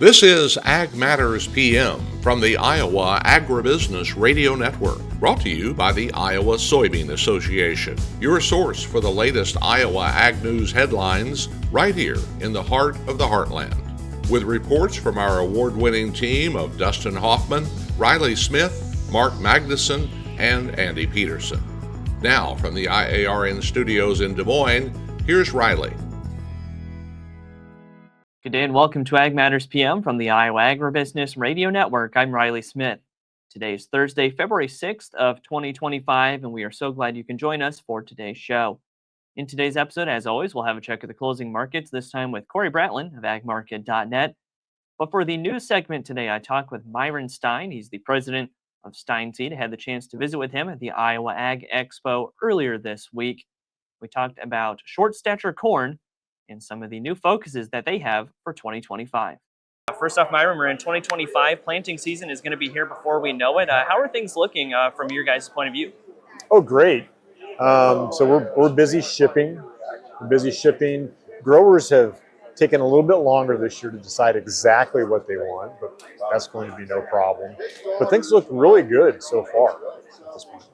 This is Ag Matters PM from the Iowa Agribusiness Radio Network, brought to you by the Iowa Soybean Association, your source for the latest Iowa ag news headlines right here in the heart of the heartland. With reports from our award-winning team of Dustin Hoffman, Riley Smith, Mark Magnuson, and Andy Peterson. Now, from the IARN studios in Des Moines, here's Riley. Good day and welcome to Ag Matters PM from the Iowa Agribusiness Radio Network. I'm Riley Smith. Today is Thursday, February 6th of 2025, and we are so glad you can join us for today's show. In today's episode, as always, we'll have a check of the closing markets, this time with Cory Bratland of agmarket.net. But for the news segment today, I talked with Myron Stine. He's the president of Stine Seed. I had the chance to visit with him at the Iowa Ag Expo earlier this week. We talked about short stature corn and some of the new focuses that they have for 2025. First off, Myron, we're in 2025. Planting season is going to be here before we know it. How are things looking from your guys' point of view? Oh, great. So we're busy shipping. Growers have taken a little bit longer this year to decide exactly what they want, but that's going to be no problem. But things look really good so far at this point.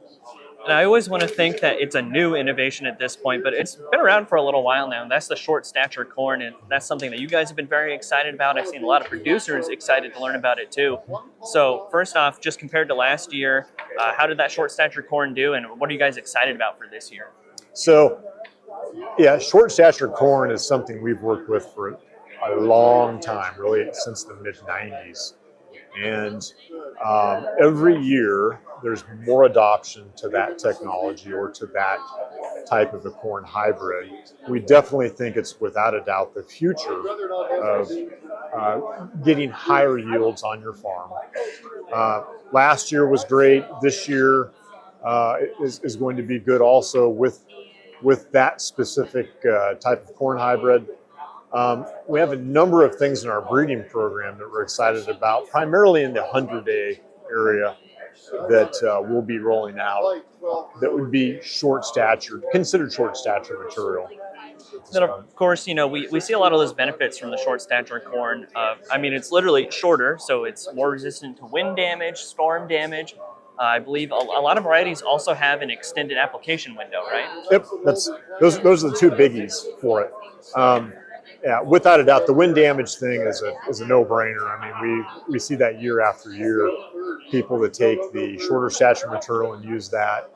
And I always want to think that it's a new innovation at this point, but it's been around for a little while now, and that's the short stature corn, and that's something that you guys have been very excited about. I've seen a lot of producers excited to learn about it too. So first off, just compared to last year, how did that short stature corn do, and what are you guys excited about for this year? So, yeah, short stature corn is something we've worked with for a long time, really since the mid-90s. And every year, there's more adoption to that technology or to that type of a corn hybrid. We definitely think it's without a doubt the future of getting higher yields on your farm. Last year was great. This year is going to be good also with that specific type of corn hybrid. We have a number of things in our breeding program that we're excited about, primarily in the 100-day area that we'll be rolling out that would be considered short stature material. Then, of course, we see a lot of those benefits from the short stature corn. It's literally shorter, so it's more resistant to wind damage, storm damage. I believe a lot of varieties also have an extended application window, right? Yep, those are the two biggies for it. Yeah, without a doubt, the wind damage thing is a no-brainer. I mean, we see that year after year. People that take the shorter stature material and use that,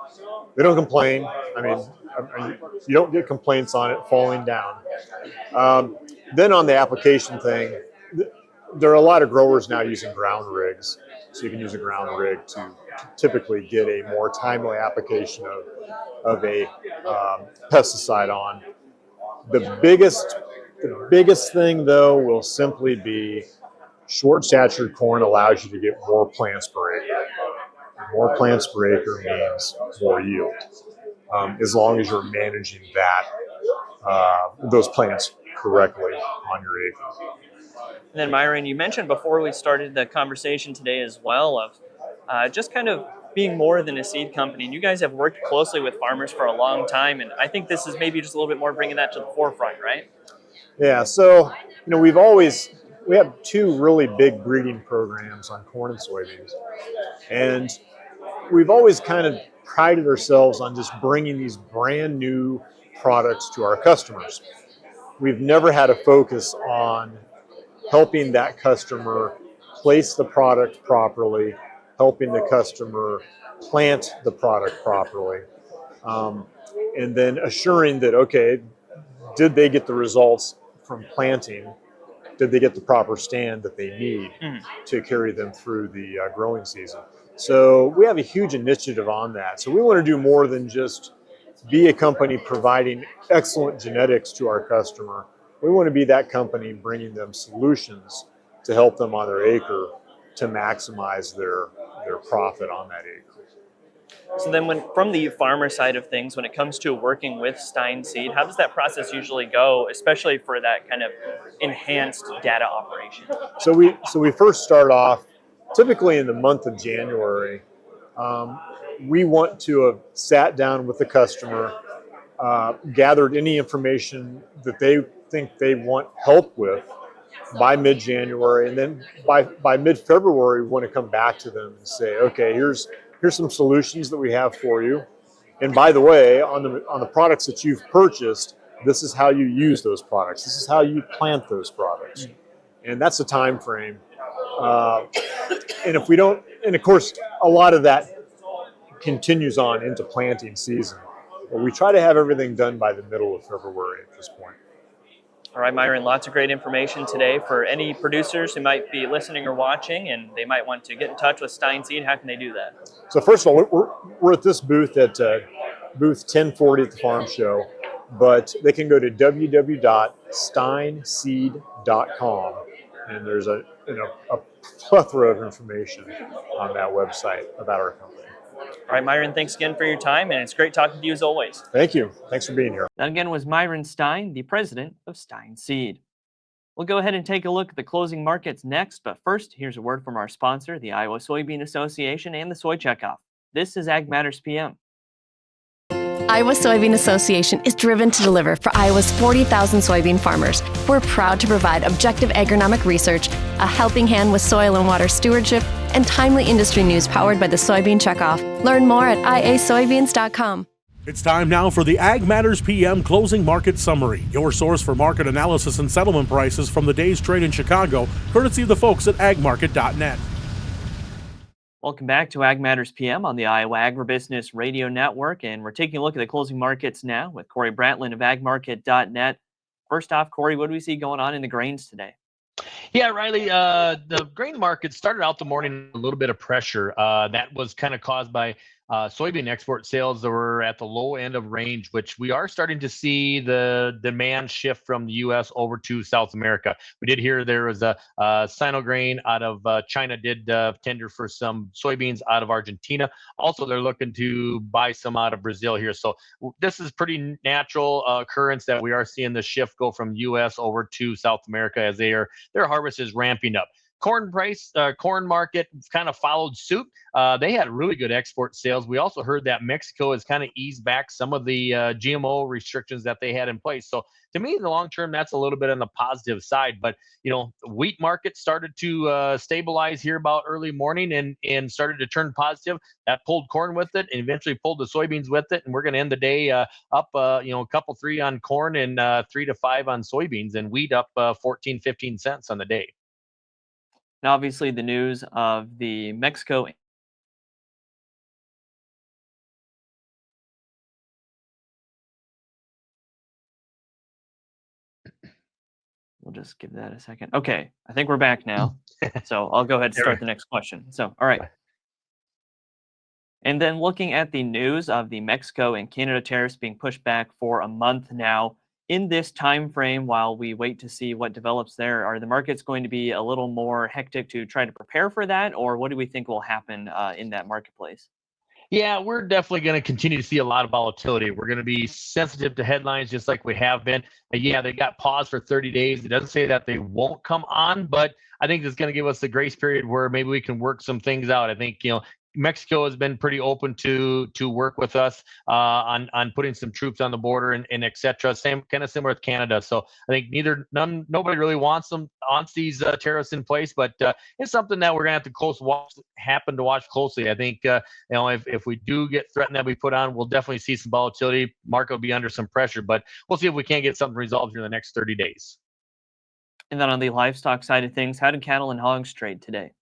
they don't complain. I mean, you don't get complaints on it falling down. Then on the application thing, there are a lot of growers now using ground rigs. So you can use a ground rig to typically get a more timely application of a pesticide on. The biggest thing, though, will simply be short statured corn allows you to get more plants per acre. More plants per acre means more yield, as long as you're managing those plants correctly on your acre. And then, Myron, you mentioned before we started the conversation today as well of just kind of being more than a seed company. And you guys have worked closely with farmers for a long time, and I think this is maybe just a little bit more bringing that to the forefront, right? Yeah, so we have two really big breeding programs on corn and soybeans, and we've always kind of prided ourselves on just bringing these brand new products to our customers. We've never had a focus on helping that customer place the product properly, helping the customer plant the product properly, and then assuring that, okay, did they get the results from planting? Did they get the proper stand that they need to carry them through the growing season? So we have a huge initiative on that. So we want to do more than just be a company providing excellent genetics to our customer. We want to be that company bringing them solutions to help them on their acre to maximize their profit on that acre. So then from the farmer side of things, when it comes to working with Stine Seed, how does that process usually go, especially for that kind of enhanced data operation? So we first start off typically in the month of January. We want to have sat down with the customer, gathered any information that they think they want help with, by mid-January, and then by mid-February, we want to come back to them and say, okay, here's some solutions that we have for you. And by the way, on the products that you've purchased, this is how you use those products. This is how you plant those products, and that's the time frame. And if we don't, and of course, a lot of that continues on into planting season. But we try to have everything done by the middle of February at this point. All right, Myron, lots of great information today for any producers who might be listening or watching, and they might want to get in touch with Stine Seed. How can they do that? So first of all, we're at this booth at booth 1040 at the farm show, but they can go to www.stineseed.com, and there's a plethora of information on that website about our company. All right, Myron, thanks again for your time, and it's great talking to you as always. Thank you. Thanks for being here. That again was Myron Stine, the president of Stine Seed. We'll go ahead and take a look at the closing markets next, but first, here's a word from our sponsor, the Iowa Soybean Association and the Soy Checkoff. This is Ag Matters PM. Iowa Soybean Association is driven to deliver for Iowa's 40,000 soybean farmers. We're proud to provide objective agronomic research, a helping hand with soil and water stewardship, and timely industry news powered by the Soybean Checkoff. Learn more at iasoybeans.com. It's time now for the Ag Matters PM Closing Market Summary, your source for market analysis and settlement prices from the day's trade in Chicago, courtesy of the folks at agmarket.net. Welcome back to Ag Matters PM on the Iowa Agribusiness Radio Network, and we're taking a look at the closing markets now with Cory Bratland of agmarket.net. First off, Cory, what do we see going on in the grains today? Yeah, Riley, the grain market started out the morning a little bit of pressure. That was kind of caused by soybean export sales that were at the low end of range, which we are starting to see the demand shift from the U.S. over to South America. We did hear there was a Sinograin out of China did tender for some soybeans out of Argentina. Also, they're looking to buy some out of Brazil here. So this is pretty natural occurrence that we are seeing the shift go from U.S. over to South America as their harvest is ramping up. Corn market kind of followed suit. They had really good export sales. We also heard that Mexico has kind of eased back some of the GMO restrictions that they had in place. So to me, in the long term, that's a little bit on the positive side. But, wheat market started to stabilize here about early morning and started to turn positive. That pulled corn with it and eventually pulled the soybeans with it. And we're going to end the day up, a couple 3 on corn and 3 to 5 on soybeans, and wheat up 14-15 cents on the day. Now, obviously, the news of the Mexico we'll just give that a second. Okay, I think we're back now. So I'll go ahead and start the next question. So, all right. And then looking at the news of the Mexico and Canada tariffs being pushed back for a month now, in this time frame, while we wait to see what develops there, are the markets going to be a little more hectic to try to prepare for that, or what do we think will happen in that marketplace? Yeah, we're definitely going to continue to see a lot of volatility. We're going to be sensitive to headlines just like we have been. Yeah, they got paused for 30 days. It doesn't say that they won't come on, but I think it's going to give us the grace period where maybe we can work some things out. I think, Mexico has been pretty open to work with us on putting some troops on the border and et cetera. Same kind of similar with Canada. So I think nobody really wants these tariffs in place, but it's something that we're gonna have to watch closely. I think if we do get threatened that we put on, we'll definitely see some volatility. Market will be under some pressure, but we'll see if we can't get something resolved here in the next 30 days. And then on the livestock side of things, how did cattle and hogs trade today?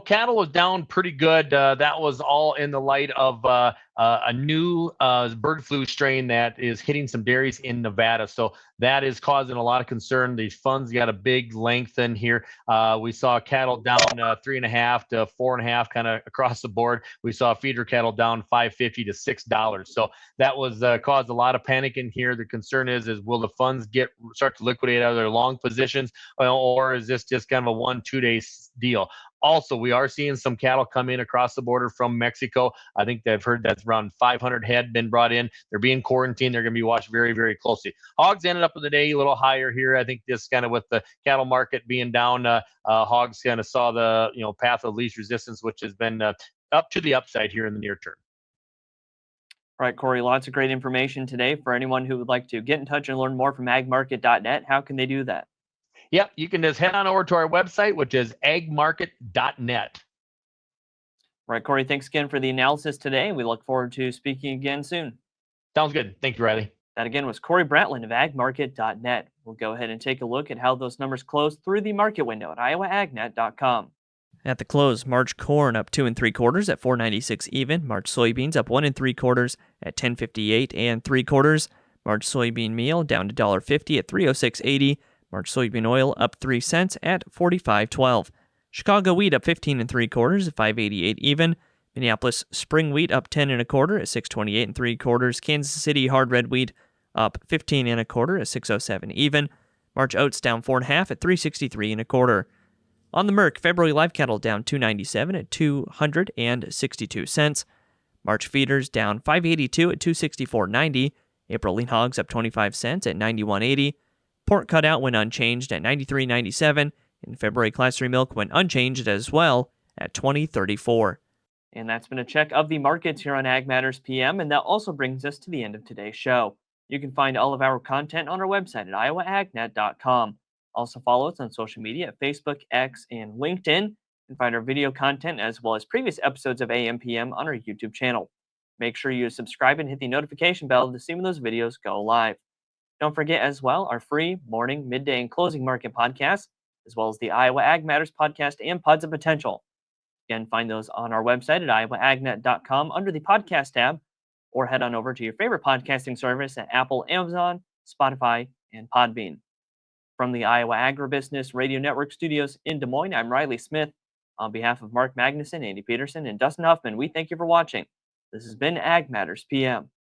Cattle was down pretty good. That was all in the light of a new bird flu strain that is hitting some dairies in Nevada. So that is causing a lot of concern. These funds got a big length in here. We saw cattle down 3.5 to 4.5 kind of across the board. We saw feeder cattle down $5.50 to $6. So that was caused a lot of panic in here. The concern is will the funds start to liquidate out of their long positions, or is this just kind of a 1-2 day deal? Also, we are seeing some cattle come in across the border from Mexico. I think they've heard that's around 500 head been brought in. They're being quarantined. They're going to be watched very, very closely. Hogs ended up in the day a little higher here. I think this kind of with the cattle market being down, hogs kind of saw the path of least resistance, which has been up to the upside here in the near term. All right, Cory, lots of great information today. For anyone who would like to get in touch and learn more from agmarket.net, how can they do that? Yep, you can just head on over to our website, which is agmarket.net. All right, Cory, thanks again for the analysis today. We look forward to speaking again soon. Sounds good. Thank you, Riley. That again was Cory Bratland of agmarket.net. We'll go ahead and take a look at how those numbers closed through the market window at iowaagnet.com. At the close, March corn up 2 3/4 at $4.96 even. March soybeans up 1 3/4 at $10.58 3/4. March soybean meal down to $1.50 at $3.0680. March soybean oil up 3 cents at $45.12. Chicago wheat up 15 3/4 at $5.88 even. Minneapolis spring wheat up 10 1/4 at $6.28 3/4. Kansas City hard red wheat up 15 1/4 at $6.07 even. March oats down 4 1/2 at $3.63 1/4. On the Merc, February live cattle down $2.97 at 262 cents. March feeders down $5.82 at 264.90. April lean hogs up 25 cents at 91.80. Pork cutout went unchanged at 93.97. And February Class 3 milk went unchanged as well at 20.34. And that's been a check of the markets here on Ag Matters PM, and that also brings us to the end of today's show. You can find all of our content on our website at iowaagnet.com. Also follow us on social media at Facebook, X, and LinkedIn, and find our video content as well as previous episodes of AM/PM on our YouTube channel. Make sure you subscribe and hit the notification bell to see when those videos go live. Don't forget as well our free morning, midday, and closing market podcasts, as well as the Iowa Ag Matters podcast and Pods of Potential. Again, find those on our website at iowaagnet.com under the podcast tab, or head on over to your favorite podcasting service at Apple, Amazon, Spotify, and Podbean. From the Iowa Agribusiness Radio Network studios in Des Moines, I'm Riley Smith. On behalf of Mark Magnuson, Andy Peterson, and Dustin Huffman, we thank you for watching. This has been Ag Matters PM.